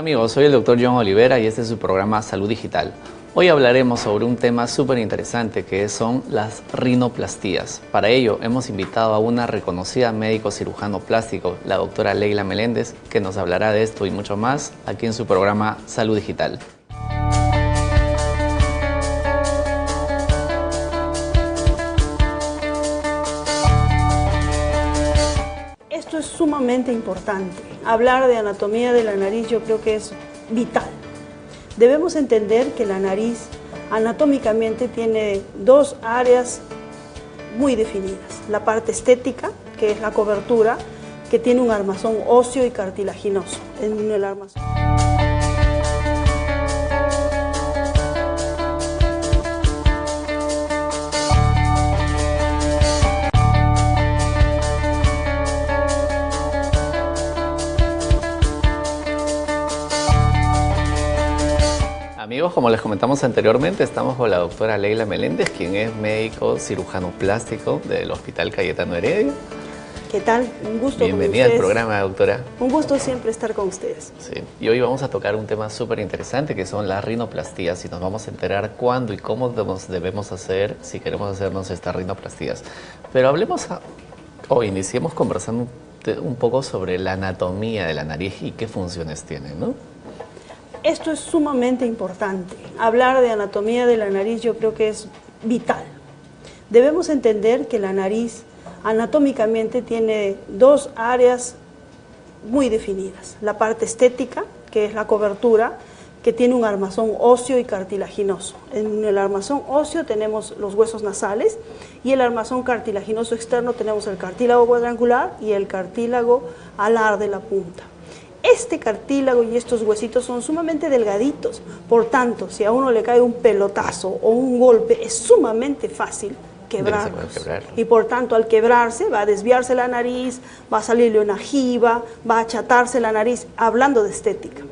amigos, soy el Dr. John Olivera y este es su programa Salud Digital. Hoy hablaremos sobre un tema súper interesante que son las rinoplastías. Para ello hemos invitado a una reconocida médico cirujano plástico, la doctora Leila Meléndez, que nos hablará de esto y mucho más aquí en su programa Salud Digital. Esto es sumamente importante. Hablar de anatomía de la nariz yo creo que es vital. Debemos entender que la nariz anatómicamente tiene dos áreas muy definidas. La parte estética, que es la cobertura, que tiene un armazón óseo y cartilaginoso en el armazón. Amigos, como les comentamos anteriormente, estamos con la doctora Leila Meléndez, quien es médico cirujano plástico del Hospital Cayetano Heredia. ¿Qué tal? Un gusto. Bienvenida al programa, doctora. Un gusto siempre estar con ustedes. Sí, y hoy vamos a tocar un tema súper interesante que son las rinoplastías y nos vamos a enterar cuándo y cómo debemos hacer si queremos hacernos estas rinoplastías. Pero hablemos o iniciemos conversando un poco sobre la anatomía de la nariz y qué funciones tiene, ¿no? Esto es sumamente importante. Hablar de anatomía de la nariz yo creo que es vital. Debemos entender que la nariz anatómicamente tiene dos áreas muy definidas. La parte estética, que es la cobertura, que tiene un armazón óseo y cartilaginoso. En el armazón óseo tenemos los huesos nasales y el armazón cartilaginoso externo tenemos el cartílago cuadrangular y el cartílago alar de la punta. Este cartílago y estos huesitos son sumamente delgaditos, por tanto, si a uno le cae un pelotazo o un golpe, es sumamente fácil quebrarlos. Y por tanto, al quebrarse, va a desviarse la nariz, va a salirle una jiba, va a achatarse la nariz, hablando de estética.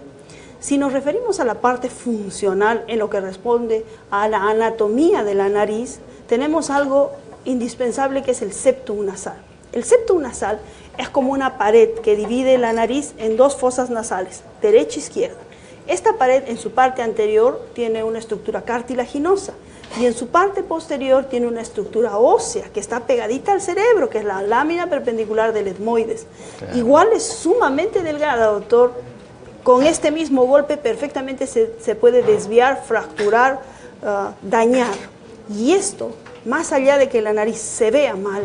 Si nos referimos a la parte funcional en lo que responde a la anatomía de la nariz, tenemos algo indispensable que es el septum nasal. El septum nasal es como una pared que divide la nariz en dos fosas nasales, derecha e izquierda. Esta pared en su parte anterior tiene una estructura cartilaginosa y en su parte posterior tiene una estructura ósea que está pegadita al cerebro, que es la lámina perpendicular del etmoides. Claro. Igual es sumamente delgada, doctor. Con este mismo golpe perfectamente se puede desviar, fracturar, dañar. Y esto, más allá de que la nariz se vea mal,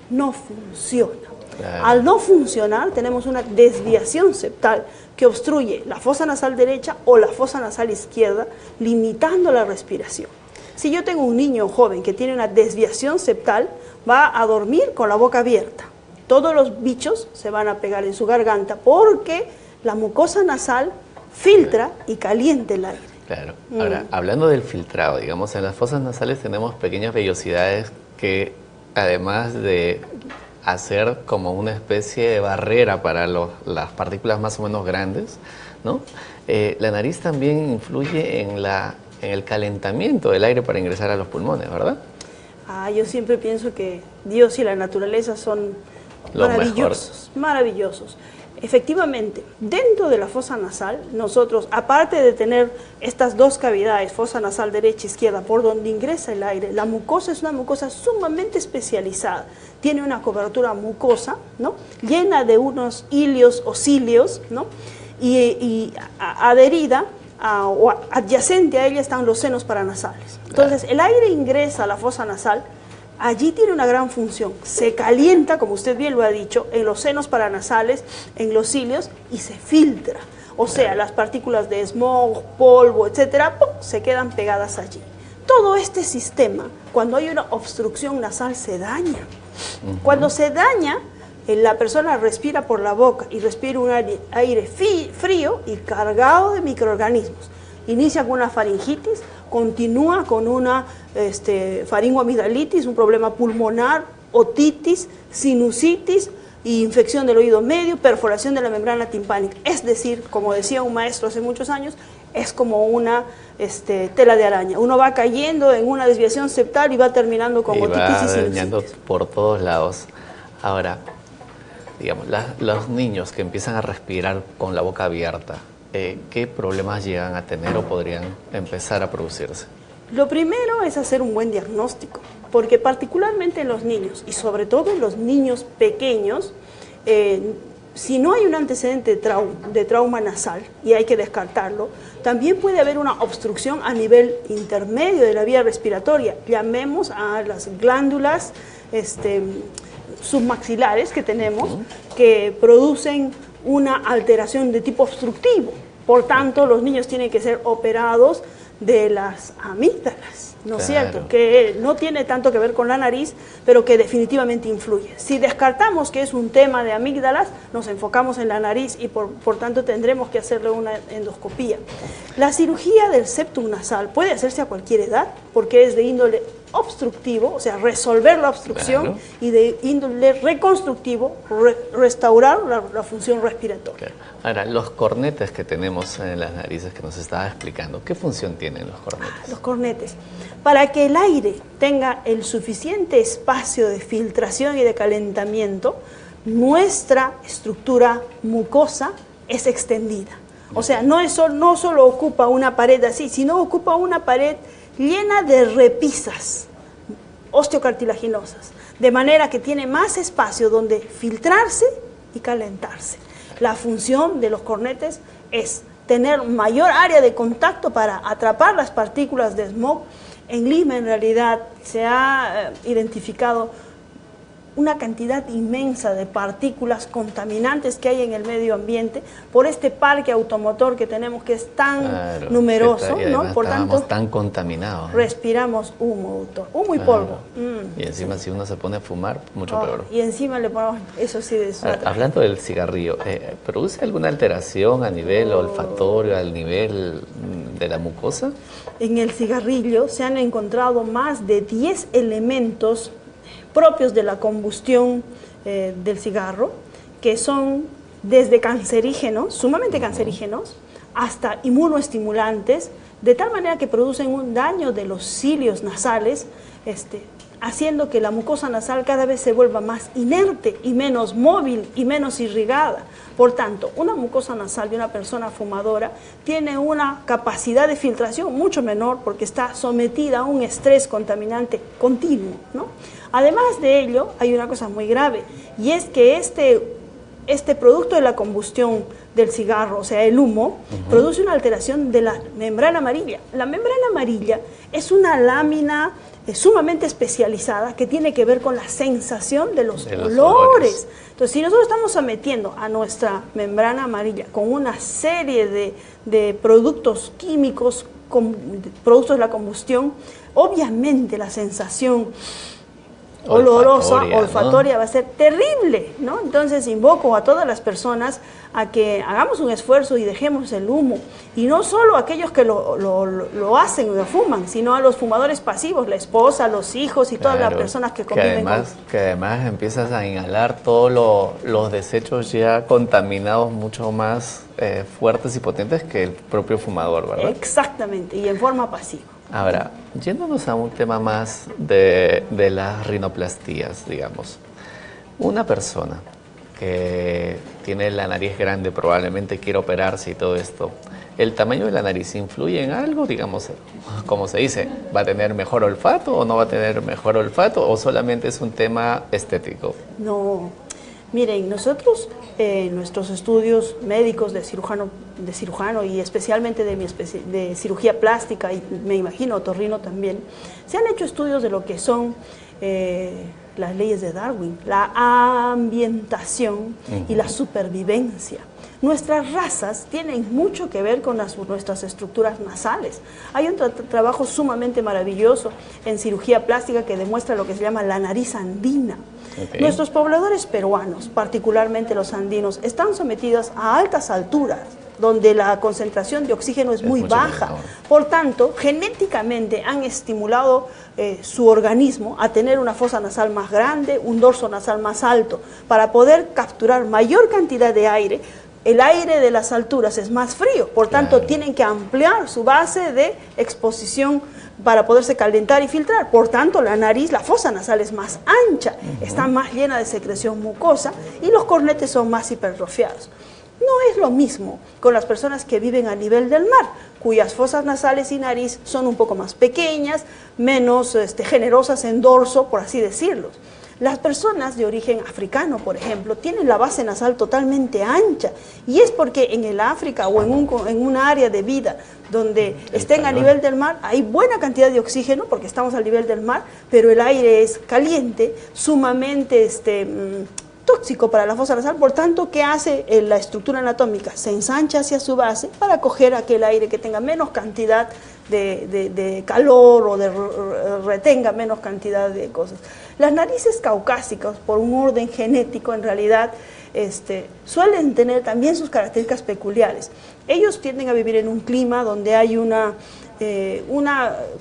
no funciona. Claro. Al no funcionar, tenemos una desviación septal que obstruye la fosa nasal derecha o la fosa nasal izquierda, limitando la respiración. Si yo tengo un niño joven que tiene una desviación septal, va a dormir con la boca abierta. Todos los bichos se van a pegar en su garganta porque la mucosa nasal filtra y calienta el aire. Claro. Ahora, hablando del filtrado, digamos, en las fosas nasales tenemos pequeñas vellosidades que, además de hacer como una especie de barrera para las partículas más o menos grandes, ¿no? La nariz también influye en el calentamiento del aire para ingresar a los pulmones, ¿verdad? Yo siempre pienso que Dios y la naturaleza son maravillosos, maravillosos. Efectivamente, dentro de la fosa nasal, nosotros, aparte de tener estas dos cavidades, fosa nasal derecha e izquierda, por donde ingresa el aire, la mucosa es una mucosa sumamente especializada. Tiene una cobertura mucosa, ¿no?, llena de unos hilios o cilios, ¿no?, y adherida o adyacente a ella están los senos paranasales. Entonces, el aire ingresa a la fosa nasal. Allí tiene una gran función, se calienta, como usted bien lo ha dicho, en los senos paranasales, en los cilios, y se filtra. O sea, las partículas de smog, polvo, etcétera, ¡pum!, se quedan pegadas allí. Todo este sistema, cuando hay una obstrucción nasal, se daña. Cuando se daña, la persona respira por la boca y respira un aire frío y cargado de microorganismos. Inicia con una faringitis, continúa con una faringoamigdalitis, un problema pulmonar, otitis, sinusitis, y infección del oído medio, perforación de la membrana timpánica. Es decir, como decía un maestro hace muchos años, es como una tela de araña. Uno va cayendo en una desviación septal y va terminando con otitis y sinusitis. Dañando por todos lados. Ahora, digamos, los niños que empiezan a respirar con la boca abierta, ¿qué problemas llegan a tener o podrían empezar a producirse? Lo primero es hacer un buen diagnóstico, porque particularmente en los niños, y sobre todo en los niños pequeños, si no hay un antecedente de trauma nasal, y hay que descartarlo, también puede haber una obstrucción a nivel intermedio de la vía respiratoria. Llamemos a las glándulas submaxilares que tenemos, que producen una alteración de tipo obstructivo. Por tanto, los niños tienen que ser operados de las amígdalas, ¿no es cierto? Que no tiene tanto que ver con la nariz, pero que definitivamente influye. Si descartamos que es un tema de amígdalas, nos enfocamos en la nariz y por tanto tendremos que hacerle una endoscopía. La cirugía del septum nasal puede hacerse a cualquier edad, porque es de índole obstructivo, o sea, resolver la obstrucción, y de índole reconstructivo, restaurar la función respiratoria. Ahora, los cornetes que tenemos en las narices que nos estaba explicando, ¿qué función tienen los cornetes? Los cornetes, para que el aire tenga el suficiente espacio de filtración y de calentamiento, nuestra estructura mucosa es extendida. O sea, no solo ocupa una pared así, sino ocupa una pared llena de repisas osteocartilaginosas, de manera que tiene más espacio donde filtrarse y calentarse. La función de los cornetes es tener mayor área de contacto para atrapar las partículas de smog. En Lima, en realidad, se ha identificado una cantidad inmensa de partículas contaminantes que hay en el medio ambiente por este parque automotor que tenemos, que es tan numeroso, ¿no? Por tanto, tan contaminados. Respiramos humo y polvo. Y encima si uno se pone a fumar, mucho peor. Y encima le ponemos, eso sí, de hablando del cigarrillo, ¿produce alguna alteración a nivel olfatorio, al nivel de la mucosa? En el cigarrillo se han encontrado más de 10 elementos propios de la combustión del cigarro, que son desde cancerígenos, sumamente cancerígenos, hasta inmunoestimulantes, de tal manera que producen un daño de los cilios nasales, haciendo que la mucosa nasal cada vez se vuelva más inerte y menos móvil y menos irrigada. Por tanto, una mucosa nasal de una persona fumadora tiene una capacidad de filtración mucho menor porque está sometida a un estrés contaminante continuo, ¿no? Además de ello, hay una cosa muy grave, y es que este producto de la combustión del cigarro, o sea, el humo, produce una alteración de la membrana amarilla. La membrana amarilla es una lámina sumamente especializada que tiene que ver con la sensación de los olores. Entonces, si nosotros estamos sometiendo a nuestra membrana amarilla con una serie de productos químicos, productos de la combustión, obviamente la sensación olfatoria, ¿no? Va a ser terrible, ¿no? Entonces invoco a todas las personas a que hagamos un esfuerzo y dejemos el humo, y no solo a aquellos que lo hacen o lo fuman, sino a los fumadores pasivos, la esposa, los hijos y todas las personas que conviven que además empiezas a inhalar todos los desechos ya contaminados mucho más fuertes y potentes que el propio fumador, ¿verdad? Exactamente, y en forma pasiva. Ahora, yéndonos a un tema más de las rinoplastías, digamos. Una persona que tiene la nariz grande, probablemente quiere operarse y todo esto, ¿el tamaño de la nariz influye en algo? Digamos, como se dice, ¿va a tener mejor olfato o no va a tener mejor olfato? ¿O solamente es un tema estético? No. Miren, nosotros, nuestros estudios médicos de cirujano y especialmente de cirugía plástica, y me imagino otorrino también, se han hecho estudios de lo que son las leyes de Darwin, la ambientación y la supervivencia. Nuestras razas tienen mucho que ver con nuestras estructuras nasales. Hay un trabajo sumamente maravilloso en cirugía plástica que demuestra lo que se llama la nariz andina. Nuestros pobladores peruanos, particularmente los andinos, están sometidos a altas alturas, donde la concentración de oxígeno es muy baja. Por tanto, genéticamente han estimulado su organismo a tener una fosa nasal más grande, un dorso nasal más alto, para poder capturar mayor cantidad de aire. El aire de las alturas es más frío, por tanto tienen que ampliar su base de exposición para poderse calentar y filtrar. Por tanto, la nariz, la fosa nasal es más ancha, está más llena de secreción mucosa y los cornetes son más hipertrofiados. No es lo mismo con las personas que viven a nivel del mar, cuyas fosas nasales y nariz son un poco más pequeñas, menos generosas en dorso, por así decirlo. Las personas de origen africano, por ejemplo, tienen la base nasal totalmente ancha, y es porque en el África o en un área de vida donde estén a nivel del mar, hay buena cantidad de oxígeno porque estamos al nivel del mar, pero el aire es caliente, sumamente tóxico para la fosa nasal. Por tanto, ¿qué hace la estructura anatómica? Se ensancha hacia su base para coger aquel aire que tenga menos cantidad de calor o retenga menos cantidad de cosas. Las narices caucásicas, por un orden genético, en realidad suelen tener también sus características peculiares. Ellos tienden a vivir en un clima donde hay una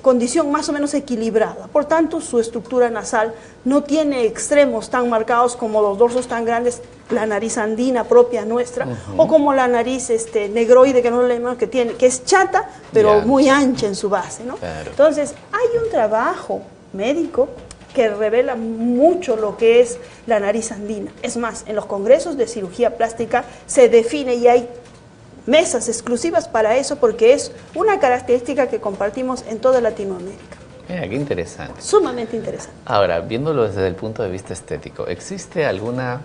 condición más o menos equilibrada. Por tanto, su estructura nasal no tiene extremos tan marcados como los dorsos tan grandes, la nariz andina propia nuestra, o como la nariz negroide que es chata, pero muy ancha en su base, ¿no? Claro. Entonces, hay un trabajo médico que revela mucho lo que es la nariz andina. Es más, en los congresos de cirugía plástica se define y hay mesas exclusivas para eso, porque es una característica que compartimos en toda Latinoamérica. Mira, qué interesante. Sumamente interesante. Ahora, viéndolo desde el punto de vista estético, ¿existe alguna,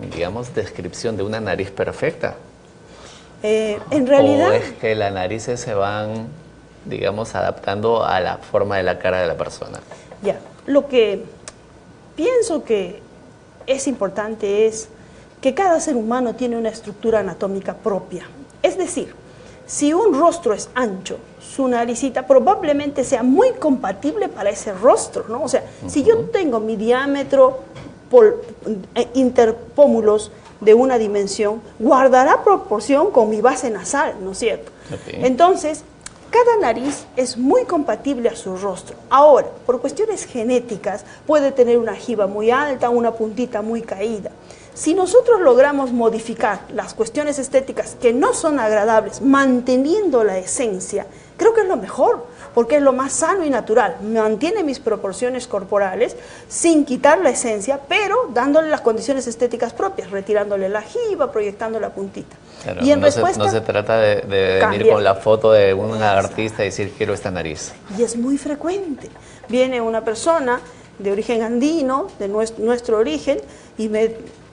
digamos, descripción de una nariz perfecta? En realidad... ¿O es que las narices se van, digamos, adaptando a la forma de la cara de la persona? Ya, lo que pienso que es importante es que cada ser humano tiene una estructura anatómica propia. Es decir, si un rostro es ancho, su naricita probablemente sea muy compatible para ese rostro, ¿no? O sea, si yo tengo mi diámetro interpómulos de una dimensión, guardará proporción con mi base nasal, ¿no es cierto? Okay. Entonces, cada nariz es muy compatible a su rostro. Ahora, por cuestiones genéticas, puede tener una jiba muy alta, una puntita muy caída. Si nosotros logramos modificar las cuestiones estéticas que no son agradables, manteniendo la esencia, creo que es lo mejor, porque es lo más sano y natural. Mantiene mis proporciones corporales sin quitar la esencia, pero dándole las condiciones estéticas propias, retirándole la jiba, proyectando la puntita. Claro, Y en no respuesta, se trata de venir con la foto de un artista y decir quiero esta nariz. y es muy frecuente. Viene una persona de origen andino, de nuestro origen, y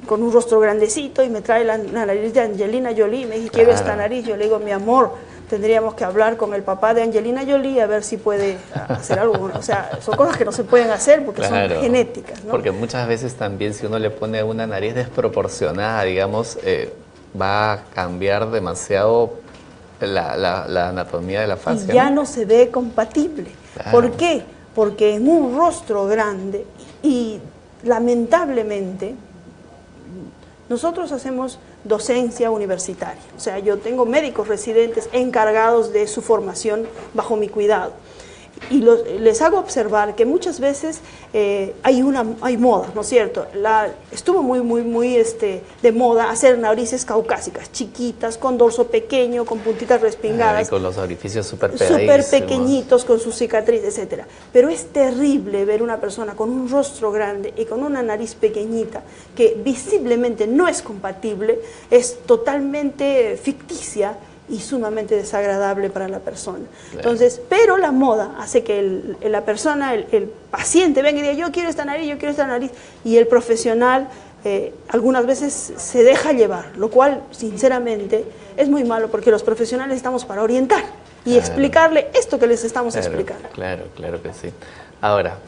con un rostro grandecito, y me trae la nariz de Angelina Jolie, y me dice, quiero esta nariz. Yo le digo, mi amor, tendríamos que hablar con el papá de Angelina Jolie a ver si puede hacer algo. O sea, son cosas que no se pueden hacer porque son genéticas, ¿no? Porque muchas veces también si uno le pone una nariz desproporcionada, digamos, va a cambiar demasiado la anatomía de la faz. Y ya no se ve compatible. Claro. ¿Por qué? Porque en un rostro grande, y lamentablemente, nosotros hacemos docencia universitaria. O sea, yo tengo médicos residentes encargados de su formación bajo mi cuidado. Y les hago observar que muchas veces hay moda, ¿no es cierto? Estuvo muy de moda hacer narices caucásicas, chiquitas, con dorso pequeño, con puntitas respingadas. Y con los orificios súper pequeñitos, con sus cicatrices, etc. Pero es terrible ver una persona con un rostro grande y con una nariz pequeñita que visiblemente no es compatible, es totalmente ficticia y sumamente desagradable para la persona. Claro. Entonces, pero la moda hace que la persona, el paciente venga y diga, yo quiero esta nariz, y el profesional algunas veces se deja llevar, lo cual, sinceramente, es muy malo, porque los profesionales estamos para orientar y explicarle esto que les estamos explicando. Claro que sí. Ahora,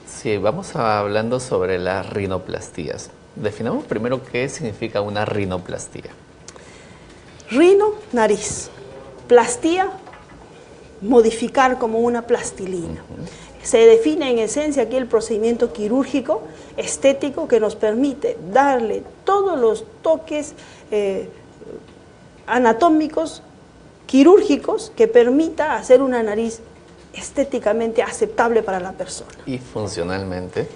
si vamos hablando sobre las rinoplastías, definamos primero qué significa una rinoplastía. Rino, nariz. Plastía, modificar como una plastilina. Se define en esencia aquí el procedimiento quirúrgico, estético, que nos permite darle todos los toques anatómicos, quirúrgicos, que permita hacer una nariz estéticamente aceptable para la persona. ¿Y funcionalmente?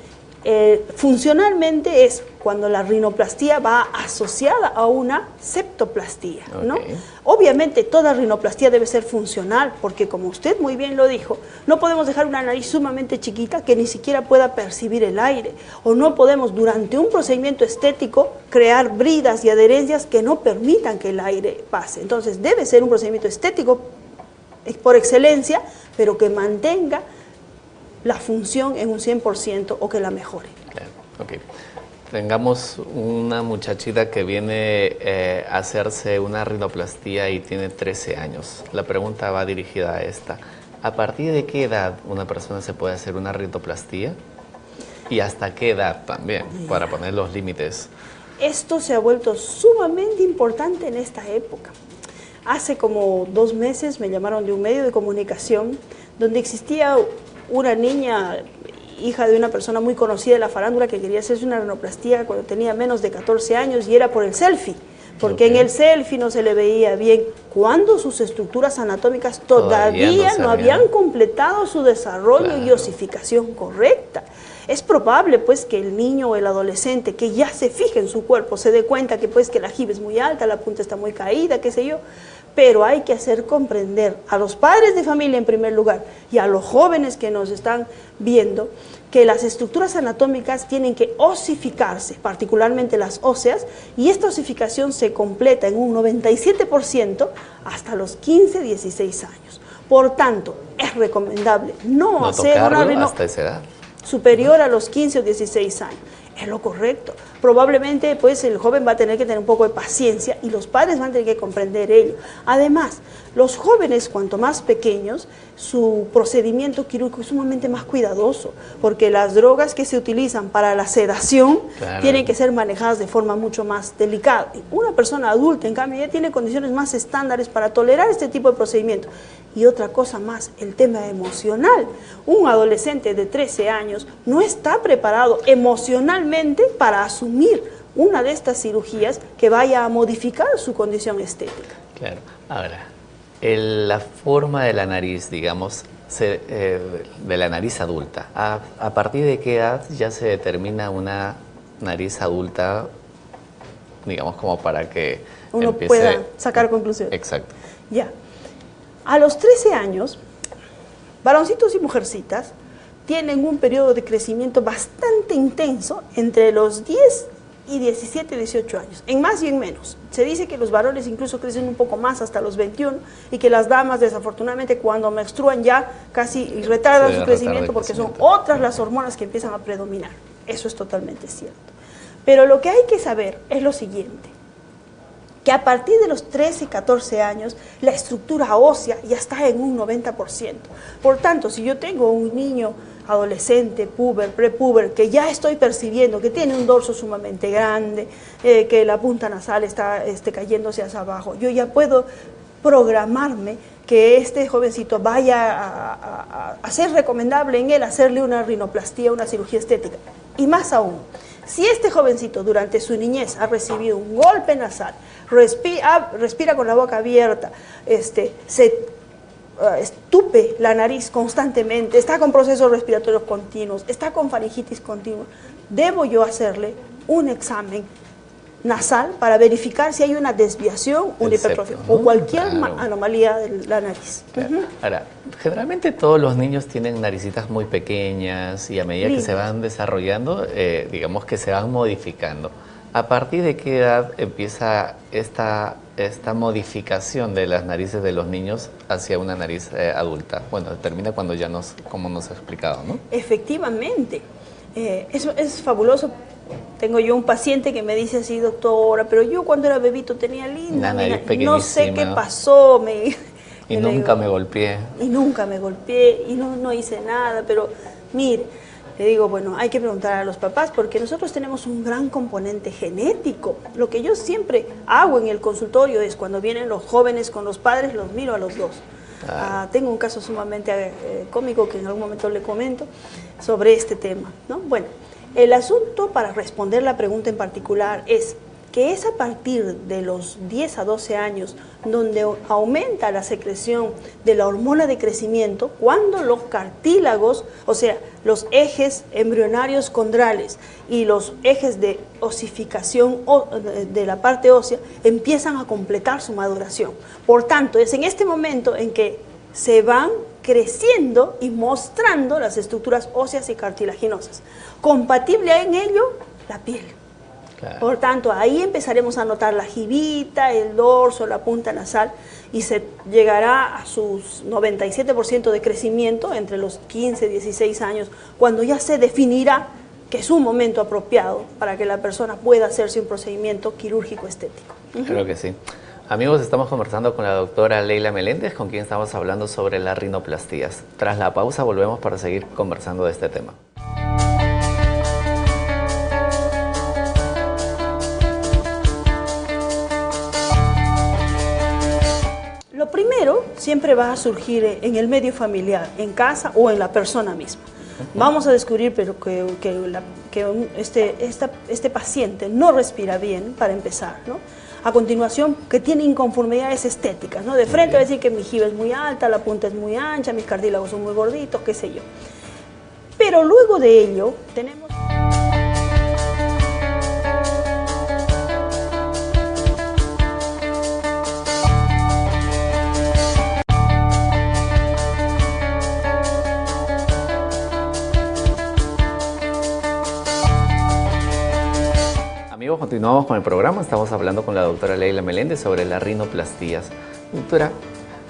Funcionalmente es cuando la rinoplastía va asociada a una septoplastía, ¿no? Ok. Obviamente toda rinoplastía debe ser funcional, porque como usted muy bien lo dijo, no podemos dejar una nariz sumamente chiquita que ni siquiera pueda percibir el aire, o no podemos durante un procedimiento estético crear bridas y adherencias que no permitan que el aire pase. Entonces debe ser un procedimiento estético por excelencia, pero que mantenga la función en un 100% o que la mejore. Claro, ok. Tengamos una muchachita que viene a hacerse una rinoplastía y tiene 13 años. La pregunta va dirigida a esta. ¿A partir de qué edad una persona se puede hacer una rinoplastía? ¿Y hasta qué edad también? Para poner los límites. Esto se ha vuelto sumamente importante en esta época. Hace como 2 meses me llamaron de un medio de comunicación donde existía una niña, hija de una persona muy conocida de la farándula, que quería hacerse una rinoplastía cuando tenía menos de 14 años y era por el selfie, porque en el selfie no se le veía bien, cuando sus estructuras anatómicas todavía no habían completado su desarrollo y osificación correcta. Es probable pues que el niño o el adolescente que ya se fije en su cuerpo se dé cuenta que pues que la jiba es muy alta, la punta está muy caída, qué sé yo, pero hay que hacer comprender a los padres de familia en primer lugar y a los jóvenes que nos están viendo que las estructuras anatómicas tienen que osificarse, particularmente las óseas, y esta osificación se completa en un 97% hasta los 15, 16 años. Por tanto, es recomendable no hacer una rinoplastía hasta esa edad superior a los 15 o 16 años. Es lo correcto. Probablemente pues el joven va a tener que tener un poco de paciencia y los padres van a tener que comprender ello. Además, los jóvenes, cuanto más pequeños, su procedimiento quirúrgico es sumamente más cuidadoso, porque las drogas que se utilizan para la sedación tienen que ser manejadas de forma mucho más delicada. Una persona adulta, en cambio, ya tiene condiciones más estándares para tolerar este tipo de procedimiento. Y otra cosa más, el tema emocional. Un adolescente de 13 años no está preparado emocionalmente para asumir una de estas cirugías que vaya a modificar su condición estética. Claro. Ahora, la forma de la nariz, digamos, de la nariz adulta, ¿a partir de qué edad ya se determina una nariz adulta, digamos, como para que uno pueda sacar conclusiones? Exacto. Ya. A los 13 años, varoncitos y mujercitas tienen un periodo de crecimiento bastante intenso entre los 10 y 17, 18 años, en más y en menos. Se dice que los varones incluso crecen un poco más hasta los 21 y que las damas desafortunadamente cuando menstruan ya casi retardan su crecimiento porque son otras las hormonas que empiezan a predominar. Eso es totalmente cierto. Pero lo que hay que saber es lo siguiente, que a partir de los 13, 14 años, la estructura ósea ya está en un 90%. Por tanto, si yo tengo un niño adolescente, puber, prepuber, que ya estoy percibiendo que tiene un dorso sumamente grande, que la punta nasal está cayéndose hacia abajo, yo ya puedo programarme que este jovencito vaya a ser recomendable en él hacerle una rinoplastía, una cirugía estética. Y más aún, si este jovencito durante su niñez ha recibido un golpe nasal, respira con la boca abierta, se estupe la nariz constantemente, está con procesos respiratorios continuos, está con faringitis continua, debo yo hacerle un examen nasal para verificar si hay una desviación, una hipertrofia o cualquier anomalía de la nariz. Ahora, generalmente todos los niños tienen naricitas muy pequeñas y a medida que se van desarrollando, digamos que se van modificando. ¿A partir de qué edad empieza esta modificación de las narices de los niños hacia una nariz adulta? Bueno, termina cuando ya como nos ha explicado, ¿no? Efectivamente. Eso es fabuloso. Tengo yo un paciente que me dice así, doctora, pero yo cuando era bebito tenía linda nariz, no sé qué pasó. Y nunca me golpeé. Y nunca me golpeé y no hice nada, pero mire, le digo, bueno, hay que preguntar a los papás porque nosotros tenemos un gran componente genético. Lo que yo siempre hago en el consultorio es cuando vienen los jóvenes con los padres, los miro a los dos. Tengo un caso sumamente cómico que en algún momento le comento sobre este tema, ¿no? Bueno, el asunto para responder la pregunta en particular es, que es a partir de los 10 a 12 años donde aumenta la secreción de la hormona de crecimiento, cuando los cartílagos, o sea, los ejes embrionarios condrales y los ejes de osificación de la parte ósea empiezan a completar su maduración. Por tanto, es en este momento en que se van creciendo y mostrando las estructuras óseas y cartilaginosas. Compatible en ello, la piel. Claro. Por tanto, ahí empezaremos a notar la jibita, el dorso, la punta nasal, y se llegará a sus 97% de crecimiento entre los 15 y 16 años, cuando ya se definirá que es un momento apropiado para que la persona pueda hacerse un procedimiento quirúrgico estético. Creo que sí. Amigos, estamos conversando con la doctora Leila Meléndez, con quien estamos hablando sobre las rinoplastías. Tras la pausa volvemos para seguir conversando de este tema. Lo primero siempre va a surgir en el medio familiar, en casa o en la persona misma. Vamos a descubrir que este paciente no respira bien, para empezar, ¿no? A continuación, que tiene inconformidades estéticas, ¿no? De frente va a decir que mi jiba es muy alta, la punta es muy ancha, mis cartílagos son muy gorditos, qué sé yo. Pero luego de ello tenemos... Amigos, continuamos con el programa. Estamos hablando con la doctora Leila Meléndez sobre las rinoplastías. Doctora,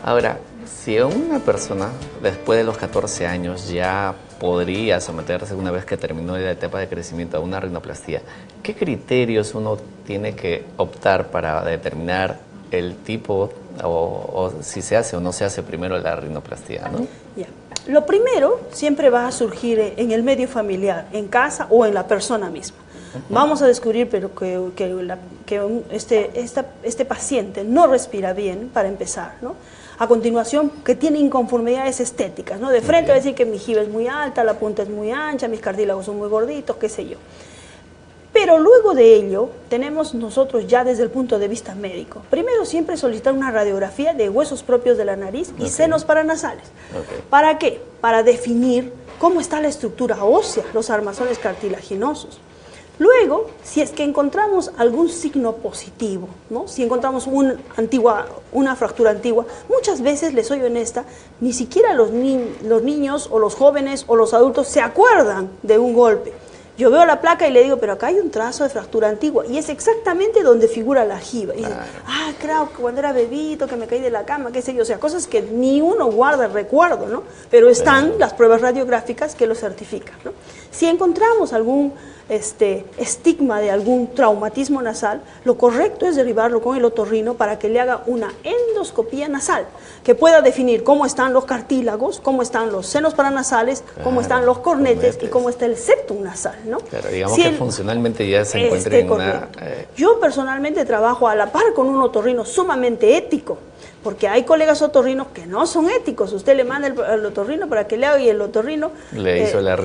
ahora, si una persona después de los 14 años ya podría someterse, una vez que terminó la etapa de crecimiento, a una rinoplastia, ¿qué criterios uno tiene que optar para determinar el tipo o si se hace o no se hace primero la rinoplastia, ¿no? Ya. Lo primero siempre va a surgir en el medio familiar, en casa o en la persona misma. Vamos a descubrir que este paciente no respira bien, para empezar, ¿no? A continuación, que tiene inconformidades estéticas, ¿no? De frente va a decir que mi jiba es muy alta, la punta es muy ancha, mis cartílagos son muy gorditos, qué sé yo. Pero luego de ello, tenemos nosotros ya desde el punto de vista médico, primero siempre solicitar una radiografía de huesos propios de la nariz y senos paranasales. ¿Para qué? Para definir cómo está la estructura ósea, los armazones cartilaginosos. Luego, si es que encontramos algún signo positivo, ¿no? Si encontramos una fractura antigua, muchas veces, les soy honesta, ni siquiera los niños o los jóvenes o los adultos se acuerdan de un golpe. Yo veo la placa y le digo, pero acá hay un trazo de fractura antigua, y es exactamente donde figura la jiba. Y dicen, claro, que cuando era bebito, que me caí de la cama, qué sé yo, o sea, cosas que ni uno guarda el recuerdo, ¿no? Pero están las pruebas radiográficas que lo certifican, ¿no? Si encontramos algún estigma de algún traumatismo nasal, lo correcto es derivarlo con el otorrino para que le haga una endoscopía nasal, que pueda definir cómo están los cartílagos, cómo están los senos paranasales, cómo están los cornetes y cómo está el septum nasal, ¿no? Claro, digamos que funcionalmente ya se encuentra en una... Yo personalmente trabajo a la par con un otorrino sumamente ético, porque hay colegas otorrinos que no son éticos. Usted le manda el otorrino para que le haga y el otorrino le hizo la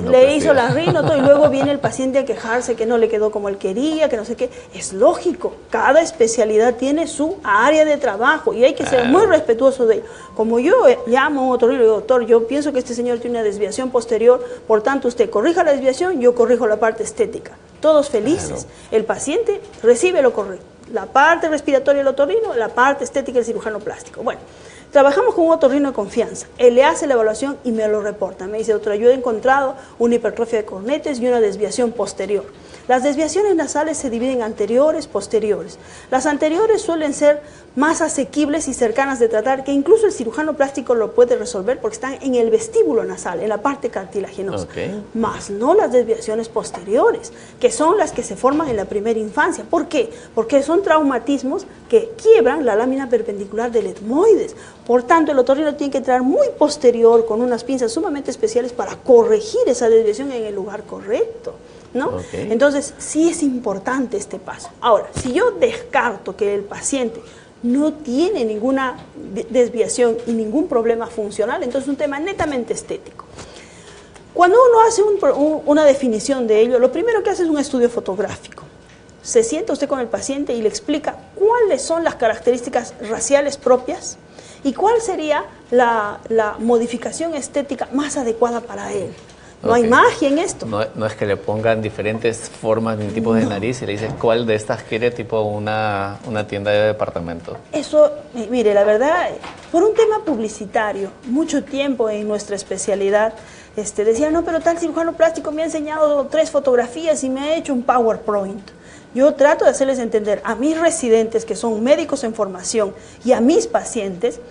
rino, y luego viene el paciente a quejarse que no le quedó como él quería, que no sé qué. Es lógico, cada especialidad tiene su área de trabajo y hay que ser muy respetuoso de ello. Como yo llamo a un otorrino y digo, doctor, yo pienso que este señor tiene una desviación posterior, por tanto usted corrija la desviación, yo corrijo la parte estética. Todos felices. El paciente recibe lo correcto. La parte respiratoria del otorrino, la parte estética del cirujano plástico. Bueno, trabajamos con un otorrino de confianza. Él le hace la evaluación y me lo reporta. Me dice, doctora, yo he encontrado una hipertrofia de cornetes y una desviación posterior. Las desviaciones nasales se dividen en anteriores, posteriores. Las anteriores suelen ser más asequibles y cercanas de tratar, que incluso el cirujano plástico lo puede resolver porque están en el vestíbulo nasal, en la parte cartilaginosa. Más no las desviaciones posteriores, que son las que se forman en la primera infancia. ¿Por qué? Porque son traumatismos que quiebran la lámina perpendicular del etmoides. Por tanto, el otorrino tiene que entrar muy posterior con unas pinzas sumamente especiales para corregir esa desviación en el lugar correcto, ¿no? Entonces, sí es importante este paso. Ahora, si yo descarto que el paciente no tiene ninguna desviación y ningún problema funcional, entonces es un tema netamente estético. Cuando uno hace una definición de ello, lo primero que hace es un estudio fotográfico. se sienta usted con el paciente y le explica cuáles son las características raciales propias y cuál sería la modificación estética más adecuada para él. No hay magia en esto. No es que le pongan diferentes formas ni tipos de nariz y le dicen cuál de estas quiere, tipo una tienda de departamento. Eso, mire, la verdad, por un tema publicitario, mucho tiempo en nuestra especialidad, decía, no, pero tal cirujano plástico me ha enseñado 3 fotografías y me ha hecho un PowerPoint. Yo trato de hacerles entender a mis residentes, que son médicos en formación, y a mis pacientes,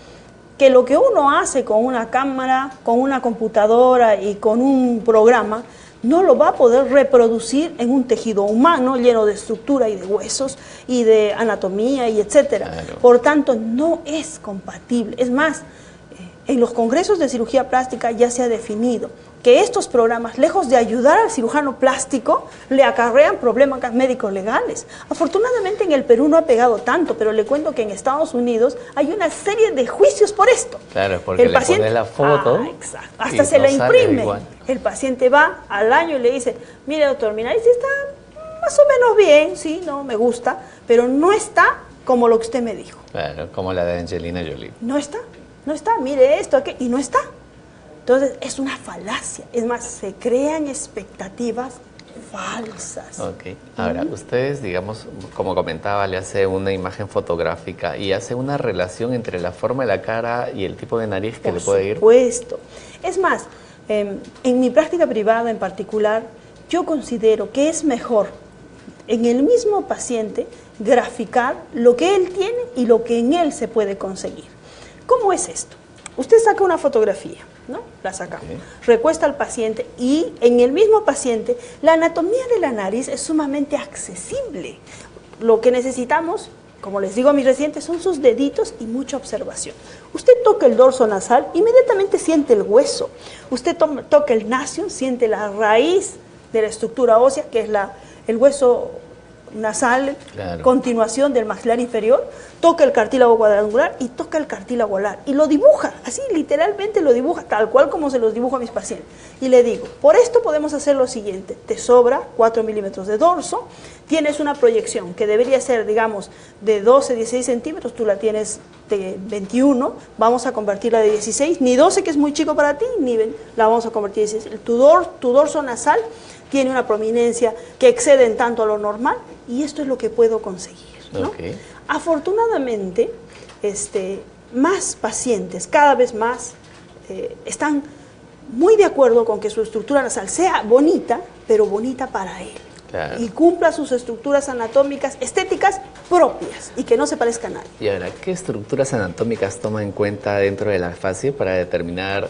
que lo que uno hace con una cámara, con una computadora y con un programa, no lo va a poder reproducir en un tejido humano lleno de estructura y de huesos y de anatomía y etcétera. Claro. Por tanto, no es compatible. Es más, en los congresos de cirugía plástica ya se ha definido que estos programas, lejos de ayudar al cirujano plástico, le acarrean problemas médicos legales. Afortunadamente en el Perú no ha pegado tanto, pero le cuento que en Estados Unidos hay una serie de juicios por esto. Claro, porque el paciente le pone la foto. Exacto. Hasta se la imprime. El paciente va al año y le dice, mire doctor, mi nariz está más o menos bien, sí, no me gusta, pero no está como lo que usted me dijo. Claro, como la de Angelina Jolie. No está, mire esto, aquí, y no está. Entonces, es una falacia. Es más, se crean expectativas falsas. Ok. Ahora, ustedes, digamos, como comentaba, le hace una imagen fotográfica y hace una relación entre la forma de la cara y el tipo de nariz que le puede ir. Por supuesto. Es más, en mi práctica privada en particular, yo considero que es mejor en el mismo paciente graficar lo que él tiene y lo que en él se puede conseguir. ¿Cómo es esto? Usted saca una fotografía, ¿no? La sacamos. Okay. Recuesta al paciente y en el mismo paciente la anatomía de la nariz es sumamente accesible. Lo que necesitamos, como les digo a mis residentes, son sus deditos y mucha observación. Usted toca el dorso nasal, inmediatamente siente el hueso. Usted toca el nasion, siente la raíz de la estructura ósea, que es el hueso nasal, claro. Continuación del maxilar inferior, toca el cartílago cuadrangular y toca el cartílago alar y lo dibuja, así literalmente lo dibuja, tal cual como se los dibujo a mis pacientes. Y le digo, por esto podemos hacer lo siguiente, te sobra 4 milímetros de dorso, tienes una proyección que debería ser, digamos, de 12, 16 centímetros, tú la tienes de 21, vamos a convertirla de 16, ni 12 que es muy chico para ti, ni la vamos a convertir de 16. Tu dorso nasal tiene una prominencia que excede en tanto a lo normal y esto es lo que puedo conseguir, ¿no? Okay. Afortunadamente, más pacientes, cada vez más, están muy de acuerdo con que su estructura nasal sea bonita, pero bonita para él. Claro. Y cumpla sus estructuras anatómicas, estéticas propias y que no se parezca a nadie. Y ahora, ¿qué estructuras anatómicas toma en cuenta dentro de la fascia para determinar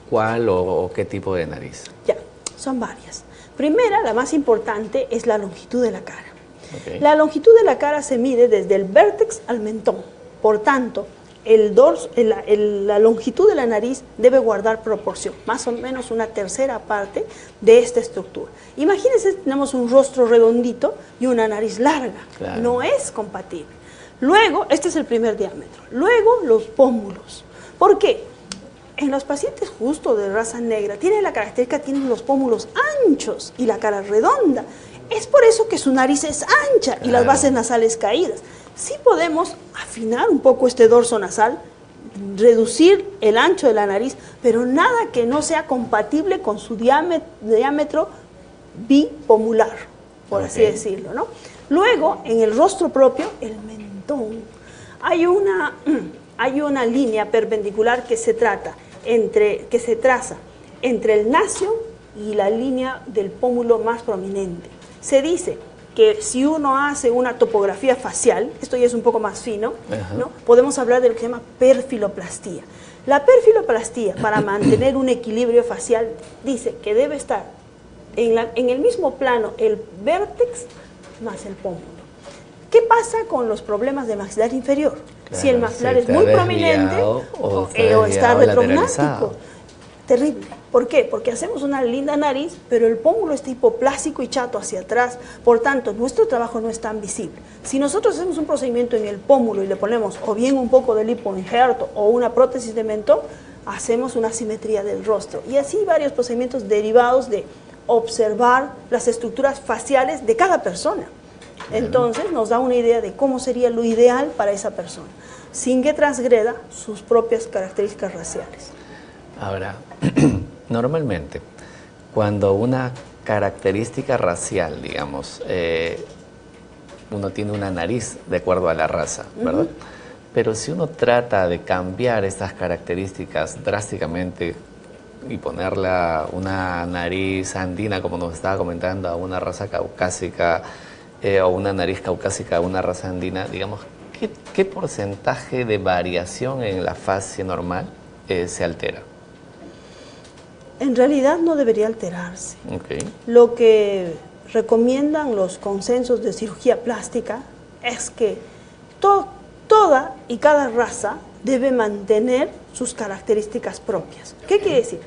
cuál o qué tipo de nariz? Ya, son varias. Primera, la más importante, es la longitud de la cara. Okay. La longitud de la cara se mide desde el vértex al mentón. Por tanto, la longitud de la nariz debe guardar proporción, más o menos una tercera parte de esta estructura. Imagínense, tenemos un rostro redondito y una nariz larga. Claro. No es compatible. Luego, este es el primer diámetro. Luego, los pómulos. ¿Por qué? En los pacientes justo de raza negra tienen la característica, tienen los pómulos anchos y la cara redonda. Es por eso que su nariz es ancha. Claro. Y las bases nasales caídas. Sí podemos afinar un poco este dorso nasal, reducir el ancho de la nariz, pero nada que no sea compatible con su diámetro bipomular, por así decirlo, ¿no? Luego, en el rostro propio, el mentón. Hay una línea perpendicular que se traza entre el nasion y la línea del pómulo más prominente. Se dice que si uno hace una topografía facial, esto ya es un poco más fino, ¿no? Podemos hablar de lo que se llama perfiloplastía. La perfiloplastía, para mantener un equilibrio facial, dice que debe estar en el mismo plano el vértex más el pómulo. ¿Qué pasa con los problemas de maxilar inferior? Claro, si el maxilar es muy prominente o está retrognático. Terrible. ¿Por qué? Porque hacemos una linda nariz, pero el pómulo está hipoplásico y chato hacia atrás. Por tanto, nuestro trabajo no es tan visible. Si nosotros hacemos un procedimiento en el pómulo y le ponemos o bien un poco de lipoinjerto o una prótesis de mentón, hacemos una simetría del rostro. Y así varios procedimientos derivados de observar las estructuras faciales de cada persona. Entonces nos da una idea de cómo sería lo ideal para esa persona, sin que transgreda sus propias características raciales. Ahora, normalmente, cuando una característica racial, digamos, uno tiene una nariz de acuerdo a la raza, ¿verdad? Pero si uno trata de cambiar estas características drásticamente y ponerla una nariz andina, como nos estaba comentando, a una raza caucásica, o una nariz caucásica a una raza andina, digamos, ¿qué porcentaje de variación en la fase normal se altera? En realidad no debería alterarse. Okay. Lo que recomiendan los consensos de cirugía plástica es que toda y cada raza debe mantener sus características propias. ¿Qué quiere decir?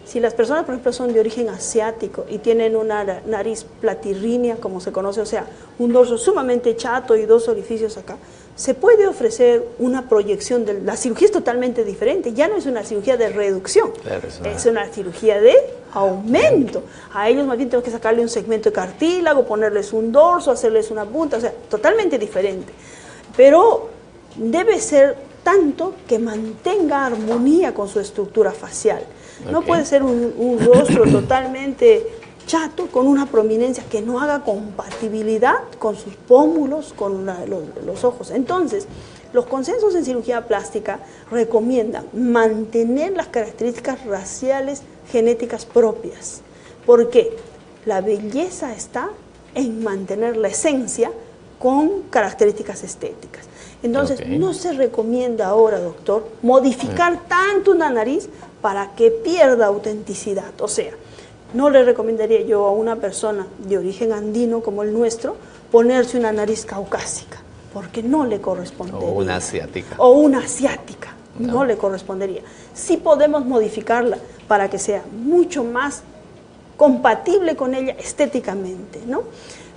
Si las personas, por ejemplo, son de origen asiático y tienen una nariz platirrínea, como se conoce, o sea, un dorso sumamente chato y dos orificios acá, se puede ofrecer una proyección de la cirugía. Es totalmente diferente, ya no es una cirugía de reducción, claro, es una cirugía de aumento. A ellos más bien tenemos que sacarle un segmento de cartílago, ponerles un dorso, hacerles una punta, o sea, totalmente diferente. Pero debe ser tanto que mantenga armonía con su estructura facial. No puede ser un rostro totalmente chato con una prominencia que no haga compatibilidad con sus pómulos, con los ojos. Entonces, los consensos en cirugía plástica recomiendan mantener las características raciales genéticas propias. ¿Por qué? La belleza está en mantener la esencia con características estéticas. Entonces, no se recomienda ahora, doctor, modificar tanto una nariz para que pierda autenticidad. O sea, no le recomendaría yo a una persona de origen andino como el nuestro ponerse una nariz caucásica, porque no le correspondería. O una asiática. O una asiática, no le correspondería. Sí podemos modificarla para que sea mucho más compatible con ella estéticamente, ¿no?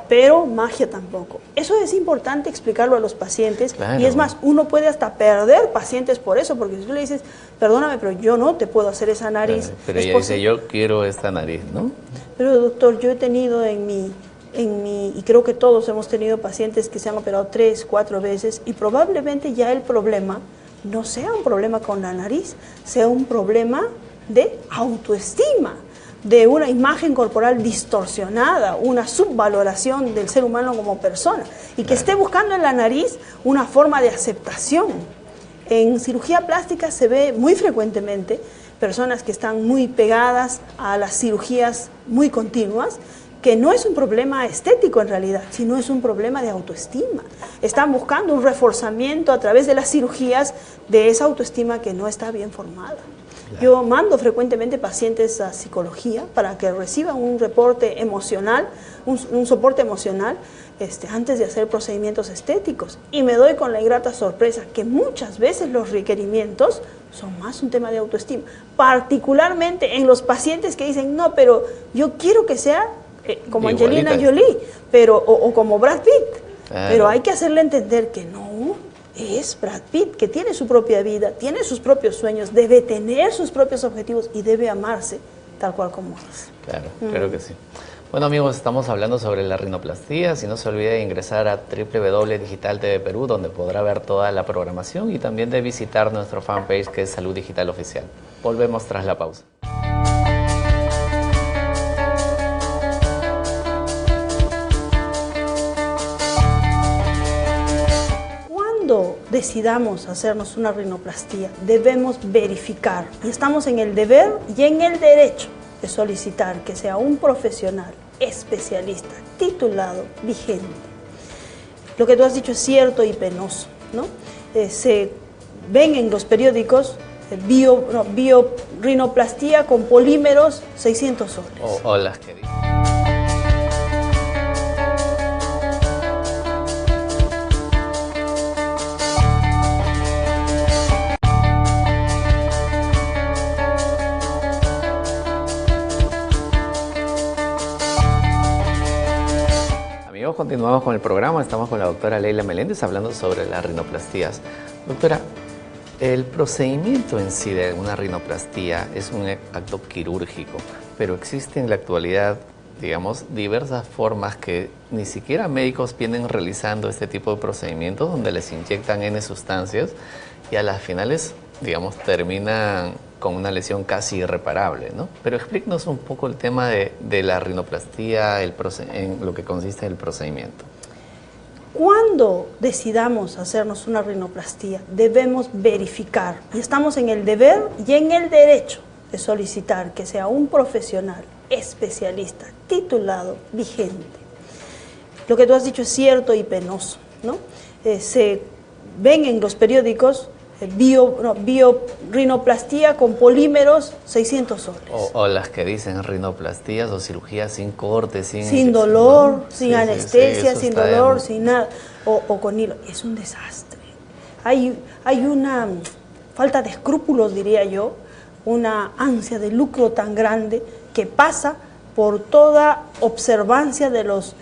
Pero magia tampoco. Eso es importante explicarlo a los pacientes. Claro. Y es más, uno puede hasta perder pacientes por eso, porque si tú le dices, perdóname, pero yo no te puedo hacer esa nariz. Claro, pero ella dice, yo quiero esta nariz, ¿no? Pero doctor, yo he tenido y creo que todos hemos tenido pacientes que se han operado 3, 4 veces y probablemente ya el problema no sea un problema con la nariz, sea un problema de autoestima, de una imagen corporal distorsionada, una subvaloración del ser humano como persona, y que esté buscando en la nariz una forma de aceptación. En cirugía plástica se ve muy frecuentemente personas que están muy pegadas a las cirugías muy continuas, que no es un problema estético en realidad, sino es un problema de autoestima. Están buscando un reforzamiento a través de las cirugías de esa autoestima que no está bien formada. Yo mando frecuentemente pacientes a psicología para que reciban un reporte emocional, un soporte emocional antes de hacer procedimientos estéticos. Y me doy con la ingrata sorpresa que muchas veces los requerimientos son más un tema de autoestima, particularmente en los pacientes que dicen, no, pero yo quiero que sea como Angelina Jolie, o como Brad Pitt, pero hay que hacerle entender que no. Es Brad Pitt, que tiene su propia vida, tiene sus propios sueños, debe tener sus propios objetivos y debe amarse tal cual como es. Claro, creo que sí. Bueno amigos, estamos hablando sobre la rinoplastía. Si no se olvide de ingresar a www.digital TV Perú, donde podrá ver toda la programación, y también de visitar nuestro fanpage que es Salud Digital Oficial. Volvemos tras la pausa. Decidamos hacernos una rinoplastía, debemos verificar, y estamos en el deber y en el derecho de solicitar que sea un profesional, especialista, titulado, vigente. Lo que tú has dicho es cierto y penoso, ¿no? Se ven en los periódicos rinoplastia con polímeros, 600 soles. O las que dicen. Continuamos con el programa, estamos con la doctora Leila Meléndez hablando sobre las rinoplastías. Doctora, el procedimiento en sí de una rinoplastía es un acto quirúrgico, pero existe en la actualidad digamos, diversas formas que ni siquiera médicos vienen realizando este tipo de procedimientos donde les inyectan N sustancias y a las finales, digamos, terminan con una lesión casi irreparable, ¿no? Pero explícanos un poco el tema de la rinoplastía, en lo que consiste el procedimiento. Cuando decidamos hacernos una rinoplastía, debemos verificar, y estamos en el deber y en el derecho de solicitar que sea un profesional, especialista, titulado, vigente. Lo que tú has dicho es cierto y penoso, ¿no? Se ven en los periódicos rinoplastia con polímeros, 600 soles. O las que dicen rinoplastías o cirugías sin corte, sin dolor, ¿no? sin anestesia, sin dolor, sin nada, o con hilo. Es un desastre. Hay una falta de escrúpulos, diría yo, una ansia de lucro tan grande que pasa por toda observancia de los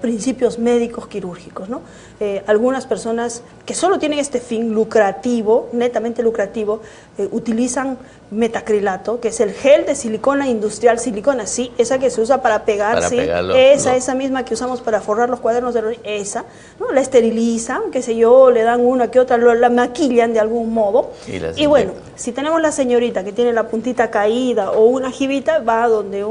principios médicos quirúrgicos, ¿no? Algunas personas que solo tienen este fin lucrativo, netamente lucrativo, utilizan metacrilato, que es el gel de silicona industrial, silicona, sí, esa que se usa para pegar, sí, esa misma que usamos para forrar los cuadernos de esa, ¿no? La esterilizan, qué sé yo, le dan una que otra, la maquillan de algún modo, y bueno, si tenemos la señorita que tiene la puntita caída o una jibita, va donde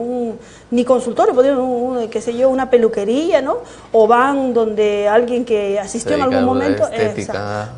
ni consultorio, qué sé yo, una peluquería, ¿no? O van donde alguien que asistió en algún momento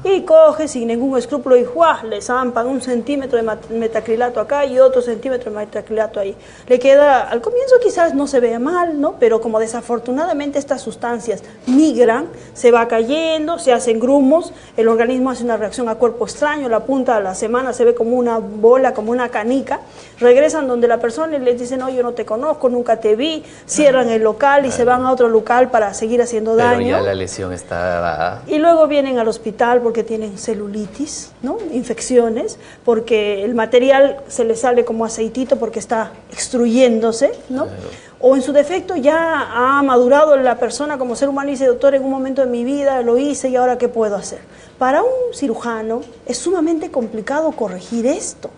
y coge sin ningún escrúpulo y ¡juá! Le zampan 1 centímetro de metacrilato acá y otro centímetro de metacrilato ahí. Le queda, al comienzo quizás no se vea mal, ¿no? Pero como desafortunadamente estas sustancias migran, se va cayendo, se hacen grumos, el organismo hace una reacción a cuerpo extraño, la punta de la semana se ve como una bola, como una canica, regresan donde la persona y les dicen, no, yo no te conozco, nunca te vi, cierran el local y se van a otro local para seguir haciendo daño. Pero ya la lesión está dada. Y luego vienen al hospital porque tienen celulitis, ¿no? Infecciones, porque el material se les sale como aceitito porque está extruyéndose, ¿no? Claro. O en su defecto ya ha madurado la persona como ser humano y dice, doctor, en un momento de mi vida lo hice y ahora ¿qué puedo hacer? Para un cirujano es sumamente complicado corregir esto.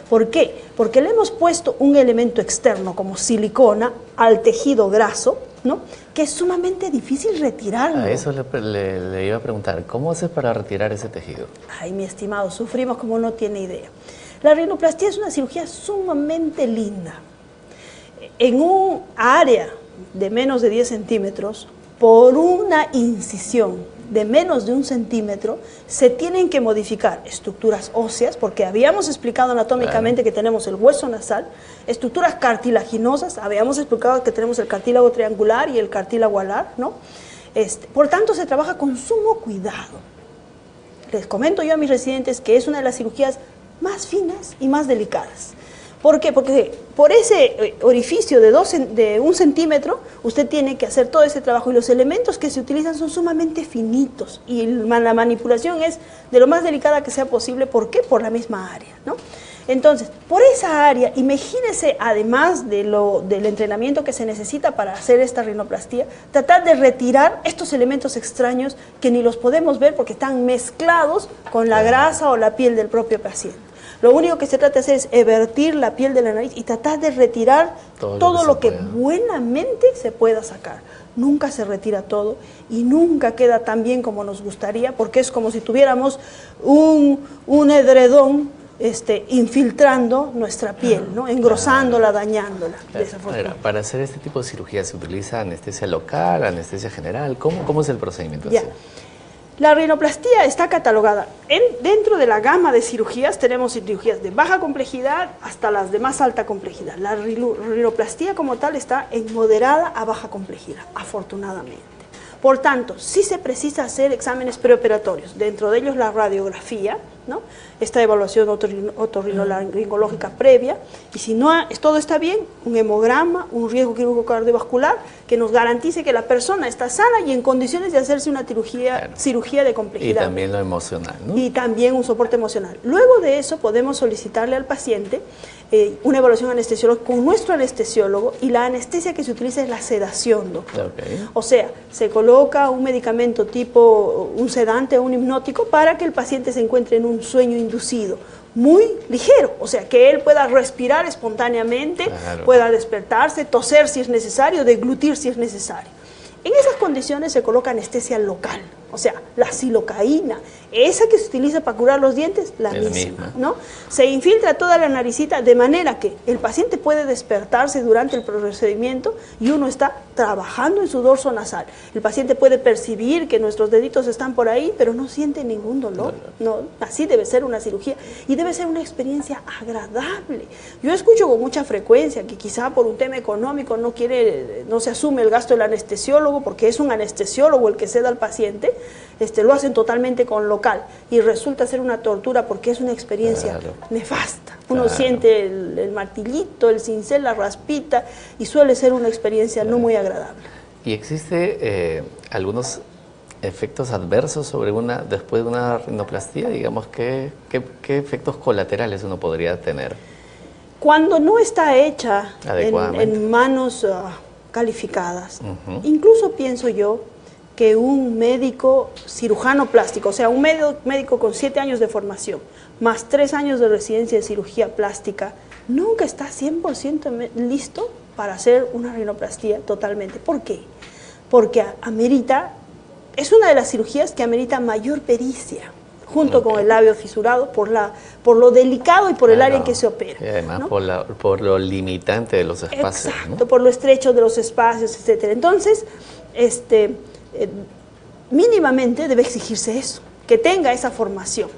¿Por qué? Porque le hemos puesto un elemento externo como silicona al tejido graso, ¿no? Que es sumamente difícil retirarlo. A eso le iba a preguntar, ¿cómo haces para retirar ese tejido? Ay, mi estimado, sufrimos como no tiene idea. La rinoplastia es una cirugía sumamente linda. En un área de menos de 10 centímetros, por una incisión de menos de 1 centímetro, se tienen que modificar estructuras óseas, porque habíamos explicado anatómicamente que tenemos el hueso nasal, estructuras cartilaginosas, habíamos explicado que tenemos el cartílago triangular y el cartílago alar, ¿no? Por tanto, se trabaja con sumo cuidado. Les comento yo a mis residentes que es una de las cirugías más finas y más delicadas. ¿Por qué? Porque por ese orificio de 1 centímetro, usted tiene que hacer todo ese trabajo y los elementos que se utilizan son sumamente finitos y la manipulación es de lo más delicada que sea posible. ¿Por qué? Por la misma área, ¿no? Entonces, por esa área, imagínese, además del entrenamiento que se necesita para hacer esta rinoplastia, tratar de retirar estos elementos extraños que ni los podemos ver porque están mezclados con la grasa o la piel del propio paciente. Lo único que se trata de hacer es evertir la piel de la nariz y tratar de retirar todo lo que buenamente se pueda sacar. Nunca se retira todo y nunca queda tan bien como nos gustaría, porque es como si tuviéramos un edredón infiltrando nuestra piel, ¿no? Engrosándola, dañándola. Para hacer este tipo de cirugía se utiliza anestesia local, anestesia general. ¿Cómo es el procedimiento? Ya. La rinoplastia está catalogada. Dentro de la gama de cirugías tenemos cirugías de baja complejidad hasta las de más alta complejidad. La rinoplastia como tal está en moderada a baja complejidad, afortunadamente. Por tanto, sí se precisa hacer exámenes preoperatorios, dentro de ellos la radiografía, ¿no? Esta evaluación otorrinolaringológica previa, y si todo está bien, un hemograma, un riesgo quirúrgico cardiovascular que nos garantice que la persona está sana y en condiciones de hacerse una cirugía de complejidad. Y también lo emocional, ¿no? Y también un soporte emocional. Luego de eso podemos solicitarle al paciente una evaluación anestesiológica con nuestro anestesiólogo, y la anestesia que se utiliza es la sedación, doctor. Okay. O sea, se coloca un medicamento tipo un sedante o un hipnótico para que el paciente se encuentre en un sueño inducido. muy ligero, o sea, que él pueda respirar espontáneamente, Claro. pueda despertarse, toser si es necesario, deglutir si es necesario. En esas condiciones se coloca anestesia local, o sea, la silocaína, esa que se utiliza para curar los dientes, la Es la misma, misma. ¿no? Se infiltra toda la naricita de manera que el paciente puede despertarse durante el procedimiento y uno está trabajando en su dorso nasal. El paciente puede percibir que nuestros deditos están por ahí, pero no siente ningún dolor. No, así debe ser una cirugía y debe ser una experiencia agradable. Yo escucho con mucha frecuencia que quizá por un tema económico no se asume el gasto del anestesiólogo porque es un anestesiólogo el que ceda al paciente, lo hacen totalmente con local y resulta ser una tortura porque es una experiencia nefasta. Uno siente el martillito, el cincel, la raspita y suele ser una experiencia no muy agradable. ¿Y existe algunos efectos adversos después de una rinoplastía? Digamos, ¿qué efectos colaterales uno podría tener? Cuando no está hecha en manos calificadas, incluso pienso yo que un médico cirujano plástico, o sea, un médico con 7 años de formación, más 3 años de residencia de cirugía plástica, nunca está 100% listo para hacer una rinoplastía totalmente. ¿Por qué? Porque es una de las cirugías que amerita mayor pericia, junto con el labio fisurado, por lo delicado y por el área en que se opera. Y además, ¿no? por lo limitante de los espacios. Exacto, ¿no? por lo estrecho de los espacios, etcétera. Entonces, mínimamente debe exigirse eso, que tenga esa formación,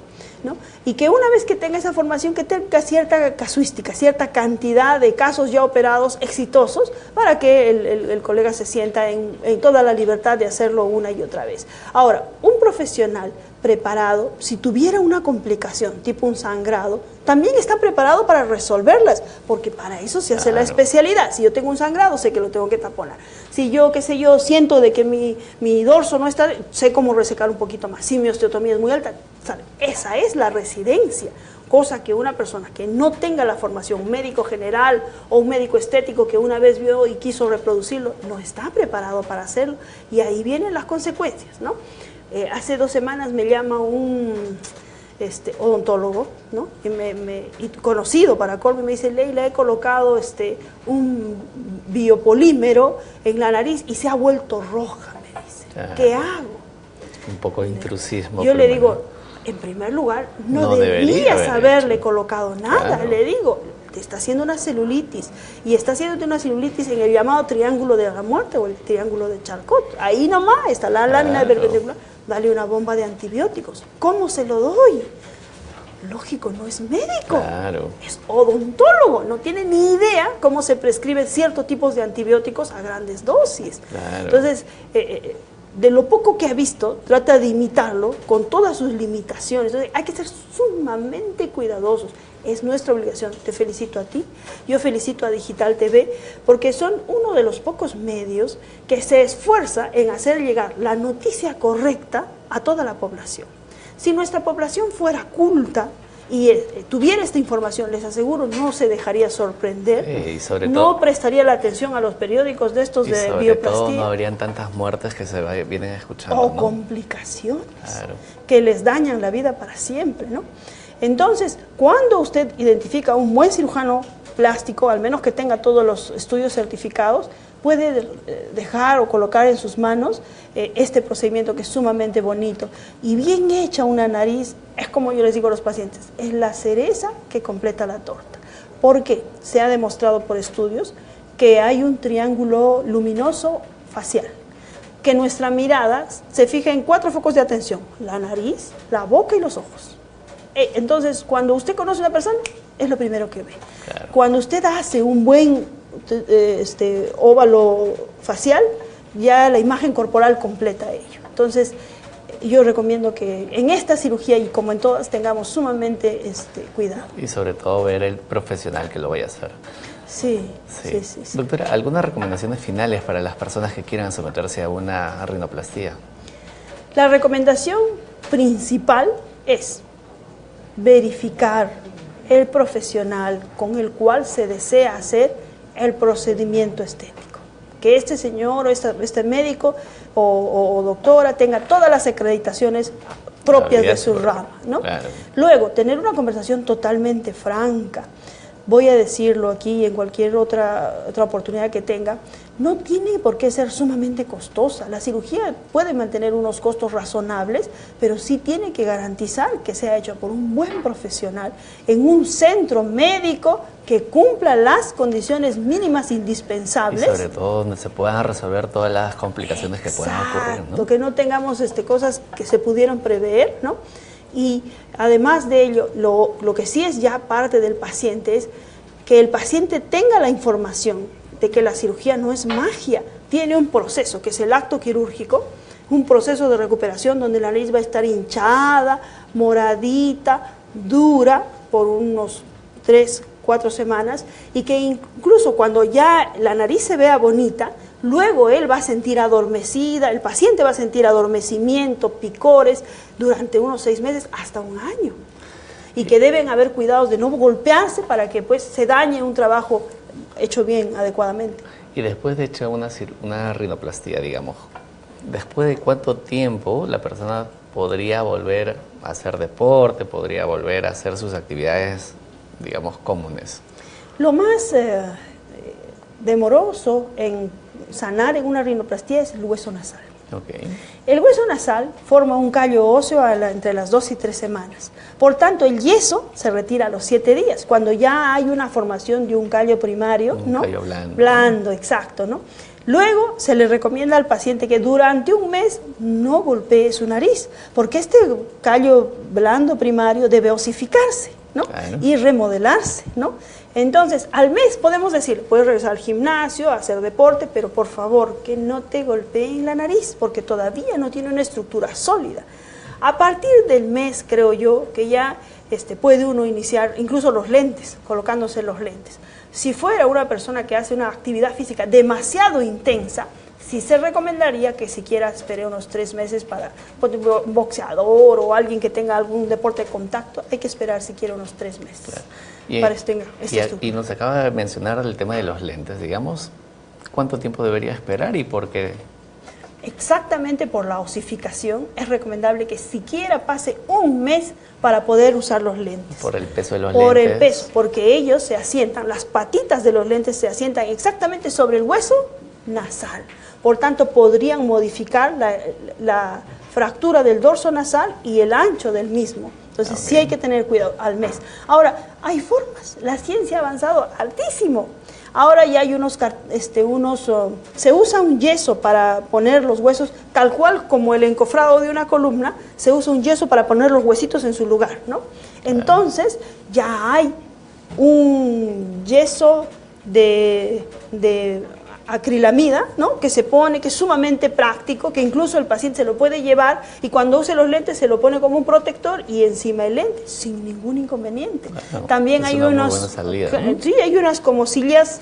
¿no? Y que una vez que tenga esa formación, que tenga cierta casuística, cierta cantidad de casos ya operados exitosos para que el colega se sienta en toda la libertad de hacerlo una y otra vez. Ahora, un profesional preparado, si tuviera una complicación tipo un sangrado, también está preparado para resolverlas, porque para eso se hace la especialidad. Si yo tengo un sangrado, sé que lo tengo que taponar. Si yo, qué sé yo, siento de que mi dorso no está, sé cómo resecar un poquito más. Si mi osteotomía es muy alta, ¿sabe? Esa es la residencia, cosa que una persona que no tenga la formación, un médico general o un médico estético que una vez vio y quiso reproducirlo, no está preparado para hacerlo, y ahí vienen las consecuencias, ¿no? Hace 2 semanas me llama un odontólogo, ¿no? Y conocido para colmo, y me dice: Leila, he colocado un biopolímero en la nariz y se ha vuelto roja, me dice. ¿Qué hago? Un poco de intrusismo. Yo le digo, en primer lugar, no deberías haberle colocado nada. Claro. Le digo, te está haciendo una celulitis, y está haciéndote una celulitis en el llamado triángulo de la muerte o el triángulo de Charcot. Ahí nomás está la lámina perpendicular. Dale una bomba de antibióticos. ¿Cómo se lo doy? Lógico, no es médico, es odontólogo, no tiene ni idea cómo se prescriben ciertos tipos de antibióticos a grandes dosis. Entonces, de lo poco que ha visto, trata de imitarlo con todas sus limitaciones. Entonces, hay que ser sumamente cuidadosos. Es nuestra obligación. Te felicito a ti, yo felicito a Digital TV, porque son uno de los pocos medios que se esfuerza en hacer llegar la noticia correcta a toda la población. Si nuestra población fuera culta y tuviera esta información, les aseguro, no se dejaría sorprender, y sobre no prestaría la atención a los periódicos de estos de bioplastía. Sobre todo no habrían tantas muertes que vienen escuchando. O complicaciones que les dañan la vida para siempre, ¿no? Entonces, cuando usted identifica a un buen cirujano plástico, al menos que tenga todos los estudios certificados, puede dejar o colocar en sus manos este procedimiento que es sumamente bonito. Y bien hecha una nariz, es como yo les digo a los pacientes, es la cereza que completa la torta. Porque se ha demostrado por estudios que hay un triángulo luminoso facial, que nuestra mirada se fija en 4 focos de atención: la nariz, la boca y los ojos. Entonces, cuando usted conoce a una persona, es lo primero que ve. Cuando usted hace un buen óvalo facial, ya la imagen corporal completa ello. Entonces, yo recomiendo que en esta cirugía, y como en todas, tengamos sumamente cuidado. Y sobre todo ver el profesional que lo vaya a hacer. Sí. Doctora, ¿algunas recomendaciones finales para las personas que quieran someterse a una rinoplastía? La recomendación principal es verificar el profesional con el cual se desea hacer el procedimiento estético. Que este señor o este médico o doctora tenga todas las acreditaciones propias de su rama, ¿no? Claro. Luego, tener una conversación totalmente franca. Voy a decirlo aquí en cualquier otra oportunidad que tenga, no tiene por qué ser sumamente costosa. La cirugía puede mantener unos costos razonables, pero sí tiene que garantizar que sea hecho por un buen profesional en un centro médico que cumpla las condiciones mínimas indispensables. Y sobre todo donde se puedan resolver todas las complicaciones que puedan ocurrir, ¿no? Que no tengamos cosas que se pudieron prever, ¿no? Y además de ello, lo que sí es ya parte del paciente es que el paciente tenga la información de que la cirugía no es magia, tiene un proceso, que es el acto quirúrgico, un proceso de recuperación donde la nariz va a estar hinchada, moradita, dura, por unos 3, 4 semanas, y que incluso cuando ya la nariz se vea bonita, luego él va a sentir adormecida, el paciente va a sentir adormecimiento, picores, durante unos 6 meses hasta un año. Y que deben haber cuidados de no golpearse para que pues se dañe un trabajo hecho bien, adecuadamente. Y después de hecho una rinoplastia, digamos, ¿después de cuánto tiempo la persona podría volver a hacer deporte, podría volver a hacer sus actividades, digamos, comunes? Lo más demoroso en sanar en una rinoplastia es el hueso nasal. Okay. El hueso nasal forma un callo óseo entre las 2 y 3 semanas. Por tanto, el yeso se retira a los 7 días, cuando ya hay una formación de un callo primario, ¿no? Callo blando. Blando, exacto, ¿no? Luego se le recomienda al paciente que durante un mes no golpee su nariz, porque este callo blando primario debe osificarse, ¿no? Claro. Y remodelarse, ¿no? Entonces, al mes podemos decir, puedes regresar al gimnasio, a hacer deporte, pero por favor, que no te golpeen la nariz, porque todavía no tiene una estructura sólida. A partir del mes, creo yo, que ya puede uno iniciar incluso los lentes, colocándose los lentes. Si fuera una persona que hace una actividad física demasiado intensa, sí se recomendaría que siquiera espere unos 3 meses para, por ejemplo, un boxeador o alguien que tenga algún deporte de contacto, hay que esperar siquiera unos 3 meses. Claro. Para este y nos acaba de mencionar el tema de los lentes, digamos, ¿cuánto tiempo debería esperar y por qué? Exactamente por la osificación es recomendable que siquiera pase un mes para poder usar los lentes. Por el peso de los lentes. Por el peso, porque ellos se asientan, las patitas de los lentes se asientan exactamente sobre el hueso nasal. Por tanto, podrían modificar la fractura del dorso nasal y el ancho del mismo. Entonces, sí hay que tener cuidado al mes. Ahora, hay formas. La ciencia ha avanzado altísimo. Ahora ya hay se usa un yeso para poner los huesos, tal cual como el encofrado de una columna, se usa un yeso para poner los huesitos en su lugar, ¿no? Entonces, ya hay un yeso de acrilamida, ¿no? Que se pone, que es sumamente práctico, que incluso el paciente se lo puede llevar y cuando use los lentes se lo pone como un protector y encima el lente, sin ningún inconveniente. Bueno, también hay unos, salida, ¿no? sí, hay unas como sillas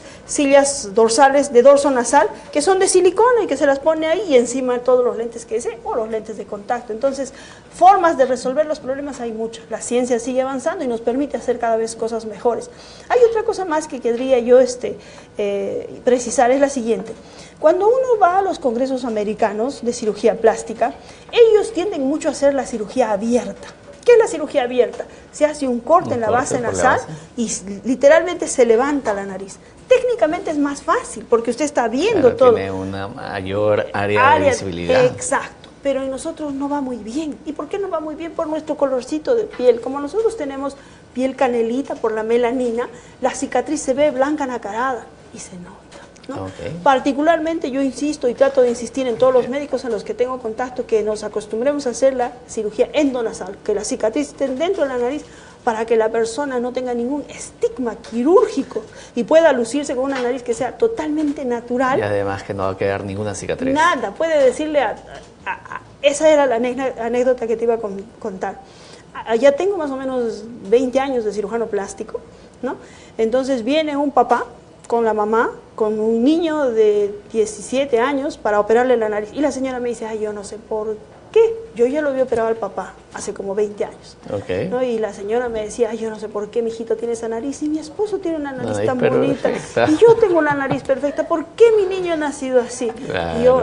dorsales de dorso nasal que son de silicona y que se las pone ahí y encima todos los lentes que desee o los lentes de contacto. Entonces, formas de resolver los problemas hay muchas. La ciencia sigue avanzando y nos permite hacer cada vez cosas mejores. Hay otra cosa más que querría yo precisar, es la siguiente. Cuando uno va a los congresos americanos de cirugía plástica, ellos tienden mucho a hacer la cirugía abierta. ¿Qué es la cirugía abierta? Se hace un corte en la base nasal y literalmente se levanta la nariz. Técnicamente es más fácil porque usted está viendo todo. Tiene una mayor área de visibilidad. Exacto, pero en nosotros no va muy bien. ¿Y por qué no va muy bien? Por nuestro colorcito de piel. Como nosotros tenemos piel canelita por la melanina, la cicatriz se ve blanca nacarada y se nota, ¿no? Okay. Particularmente yo insisto y trato de insistir en todos los médicos en los que tengo contacto que nos acostumbremos a hacer la cirugía endonasal, que la cicatriz esté dentro de la nariz para que la persona no tenga ningún estigma quirúrgico y pueda lucirse con una nariz que sea totalmente natural. Y además que no va a quedar ninguna cicatriz. Nada, puede decirle esa era la anécdota que te iba a contar. Ya tengo más o menos 20 años de cirujano plástico, ¿no? Entonces viene un papá con la mamá, con un niño de 17 años para operarle la nariz. Y la señora me dice, ay, yo no sé por qué Yo ya lo había operado al papá hace como 20 años. Ok. ¿no? Y la señora me decía, ay, yo no sé por qué mi hijito tiene esa nariz y mi esposo tiene una nariz Ay, tan bonita. perfecta. Y yo tengo una nariz perfecta. ¿Por qué mi niño ha nacido así? Claro. Y yo,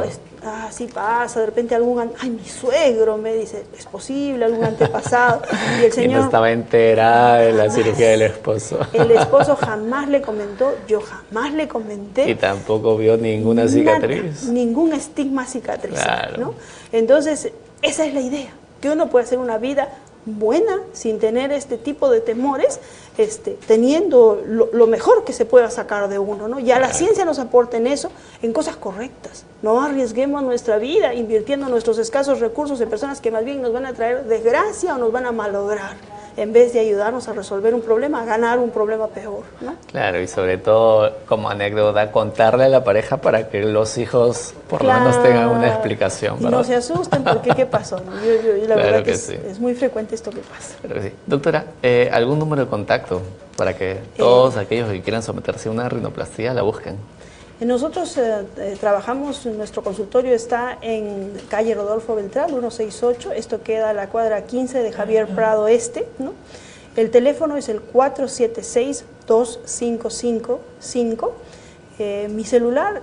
así pasa, de repente ay, mi suegro me dice, es posible, algún antepasado. Y el Y señor... no estaba enterada de la cirugía del esposo. El esposo jamás le comentó, yo jamás le comenté. Y tampoco vio ninguna cicatriz. Ningún estigma cicatrizado. Claro. ¿no? Entonces, esa es la idea, que uno puede hacer una vida buena sin tener este tipo de temores, teniendo lo mejor que se pueda sacar de uno, ¿no? Ya la ciencia nos aporta en eso, en cosas correctas. No arriesguemos nuestra vida invirtiendo nuestros escasos recursos en personas que más bien nos van a traer desgracia o nos van a malograr, en vez de ayudarnos a resolver un problema, a ganar un problema peor, ¿no? Claro, y sobre todo como anécdota, contarle a la pareja para que los hijos por lo menos tengan una explicación, Y ¿verdad? no se asusten porque ¿qué pasó? ¿no? Yo la Claro verdad que que sí. es muy frecuente esto que pasa. Claro que sí. Doctora, ¿algún número de contacto para que todos aquellos que quieran someterse a una rinoplastia la busquen? Nosotros trabajamos, nuestro consultorio está en calle Rodolfo Beltrán, 168, esto queda a la cuadra 15 de Javier Prado Este, ¿no? El teléfono es el 476-2555. Mi celular,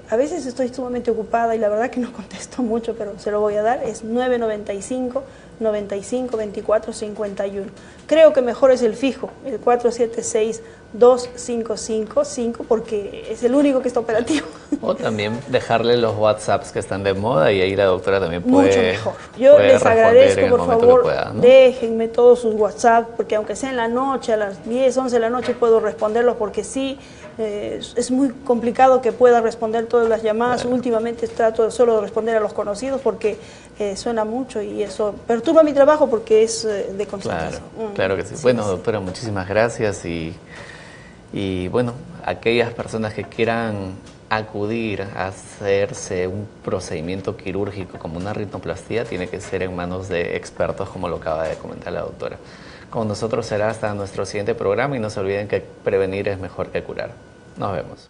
a veces estoy sumamente ocupada y la verdad que no contesto mucho, pero se lo voy a dar, es 995-95-24-51. Creo que mejor es el fijo, el 476-2555, porque es el único que está operativo. O también dejarle los WhatsApps que están de moda y ahí la doctora también puede. Mucho mejor. Yo puede les responder agradezco, en el por momento que favor, pueda, ¿no? déjenme todos sus WhatsApp, porque aunque sea en la noche, a las 10, 11 de la noche puedo responderlos, porque sí, es muy complicado que pueda responder todas las llamadas. Claro. Últimamente trato solo de responder a los conocidos porque suena mucho y eso perturba mi trabajo porque es de concentración. Claro, claro que sí. Sí, Bueno, sí. doctora, muchísimas gracias y bueno, aquellas personas que quieran acudir a hacerse un procedimiento quirúrgico como una rinoplastia tiene que ser en manos de expertos, como lo acaba de comentar la doctora. Con nosotros será hasta nuestro siguiente programa y no se olviden que prevenir es mejor que curar. Nos vemos.